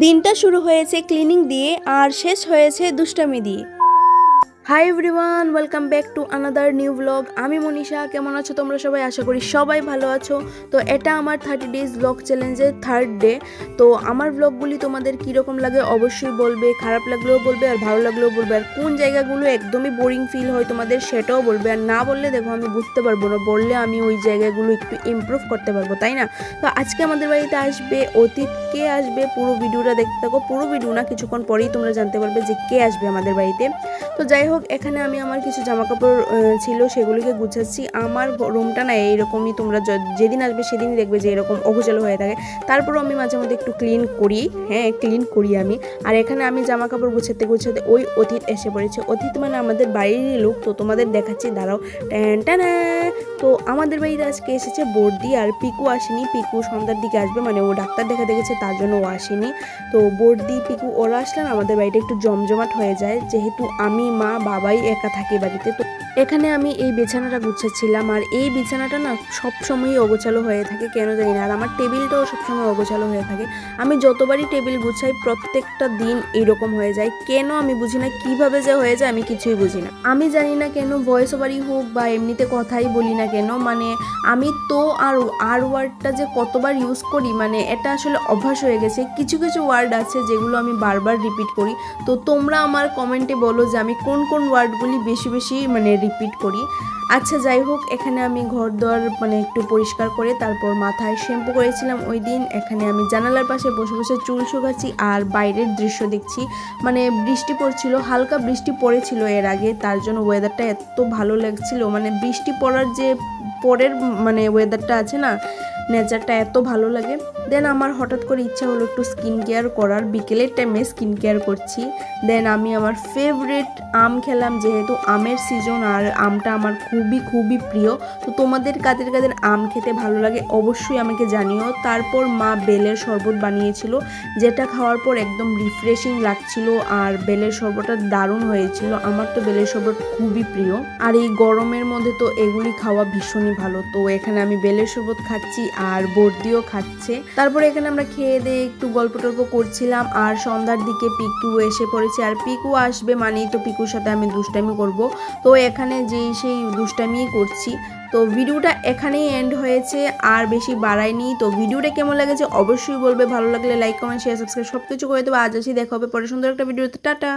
দিনটা শুরু হয়েছে ক্লিনিং দিয়ে আর শেষ হয়েছে দুষ্টামি দিয়ে। Hi everyone, welcome back to another new blog. আমি মনীষা। কেমন আছো তোমরা সবাই? আশা করি সবাই ভালো আছো। তো এটা আমার 30 ডেজ ব্লগ চ্যালেঞ্জের থার্ড ডে। তো আমার ব্লগগুলি তোমাদের কীরকম লাগে অবশ্যই বলবে, খারাপ লাগলেও বলবে আর ভালো লাগলেও বলবে, আর কোন জায়গাগুলো একদমই বোরিং ফিল হয় তোমাদের সেটাও বলবে। আর না বললে দেখো আমি বুঝতে পারবো না, বললে আমি ওই জায়গাগুলো একটু ইমপ্রুভ করতে পারবো, তাই না? তো আজকে আমাদের বাড়িতে আসবে অতীত। কে আসবে পুরো ভিডিওটা দেখতে থাকো। পুরো ভিডিও না, কিছুক্ষণ পরেই তোমরা জানতে পারবে যে কে আসবে আমাদের বাড়িতে। তো যাই হোক, এখানে আমি আমার কিছু জামাকাপড় ছিল সেগুলিকে গুছাচ্ছি। আমার রুমটা না এইরকমই, তোমরা যেদিন আসবে সেদিনই দেখবে যে এরকম অগোছালো হয়ে থাকে। তারপরও আমি মাঝে মধ্যে একটু ক্লিন করি, হ্যাঁ ক্লিন করি আমি। আর এখানে আমি জামাকাপড় গুছাতে গুছাতে ওই অতীত এসে পড়েছে। অতীত মানে আমাদের বাড়িরই লোক। তো তোমাদের দেখাচ্ছি, দাঁড়াও। টানা। তো আমাদের বাড়িতে আজকে এসেছে বর্দি, আর পিকু আসেনি। পিকু সন্ধ্যার দিকে আসবে, মানে ও ডাক্তার দেখাতে গেছে তার জন্য ও আসেনি। তো বর্দি পিকু ওরা আসলে আমাদের বাড়িটা একটু জমজমাট হয়ে যায়, যেহেতু আমি মা বাবাই একা থাকি বাড়িতে। তো এখানে আমি এই বিছানাটা গুছাচ্ছিলাম, আর এই বিছানাটা না সবসময়ই অগোছালো হয়ে থাকে, কেন জানি না। আর আমার টেবিলটাও সবসময় অগোছালো হয়ে থাকে। আমি যতবারই টেবিল গুছাই প্রত্যেকটা দিন এইরকম হয়ে যায়, কেন আমি বুঝি না। কিভাবে যে হয়ে যায় আমি কিছুই বুঝি না। আমি জানি না কেন, ভয়েস ওভারই হোক বা এমনিতে কথাই বলি না কেন, মানে আমি তো আর ওয়ার্ডটা যে কতবার ইউজ করি, মানে এটা আসলে অভ্যাস হয়ে গেছে। কিছু কিছু ওয়ার্ড আছে যেগুলো আমি বারবার রিপিট করি। তো তোমরা আমার কমেন্টে বলো যে আমি কোন কোন ওয়ার্ডগুলি বেশি বেশি মানে রিপিট করি। আচ্ছা যাই হোক, এখানে আমি ঘর দোয়ার মানে একটু পরিষ্কার করে তারপর মাথায় শ্যাম্পু করেছিলাম ওই দিন। এখানে আমি জানালার পাশে বসে বসে চুল শুকাচ্ছি আর বাইরের দৃশ্য দেখছি। মানে বৃষ্টি পড়ছিল, হালকা বৃষ্টি পড়েছিল এর আগে, তার জন্য ওয়েদারটা এত ভালো লাগছিল। মানে বৃষ্টি পড়ার যে পরের মানে ওয়েদারটা আছে না, নেচারটা এত ভালো লাগে। দেন আমার হঠাৎ করে ইচ্ছা হলো একটু স্কিন কেয়ার করার। বিকেলের টাইমে স্কিন কেয়ার করছি। দেন আমি আমার ফেভারিট আম খেলাম, যেহেতু আমের সিজন আর আমটা আমার খুবই খুবই প্রিয়। তো তোমাদের কাদের কাদের আম খেতে ভালো লাগে অবশ্যই আমাকে জানিও। তারপর মা বেলের শরবত বানিয়েছিল, যেটা খাওয়ার পর একদম রিফ্রেশিং লাগছিল, আর বেলের শরবতটা দারুণ হয়েছিল। আমার তো বেলের শরবত খুবই প্রিয়, আর এই গরমের মধ্যে তো এগুলি খাওয়া ভীষণই ভালো। তো এখানে আমি বেলের শরবত খাচ্ছি আর বর্দিও খাচ্ছে। তারপরে এখানে আমরা খেয়ে দিয়ে একটু গল্প টল্প করছিলাম, আর সন্ধ্যার দিকে পিকু এসে পড়েছে। আর পিকু আসবে মানেই তো পিকুর সাথে আমি দুষ্টামি করব। তো এখানে সেই দুষ্টামি করছি। তো ভিডিওটা এখানেই এন্ড হয়েছে, আর বেশি বাড়াইনি। তো ভিডিওটা কেমন লেগেছে অবশ্যই বলবে, ভালো লাগলে লাইক কমেন্ট শেয়ার সাবস্ক্রাইব সব কিছু করে দেবো। আজ আসি, দেখা হবে পরে সুন্দর একটা ভিডিওতে। টাটা।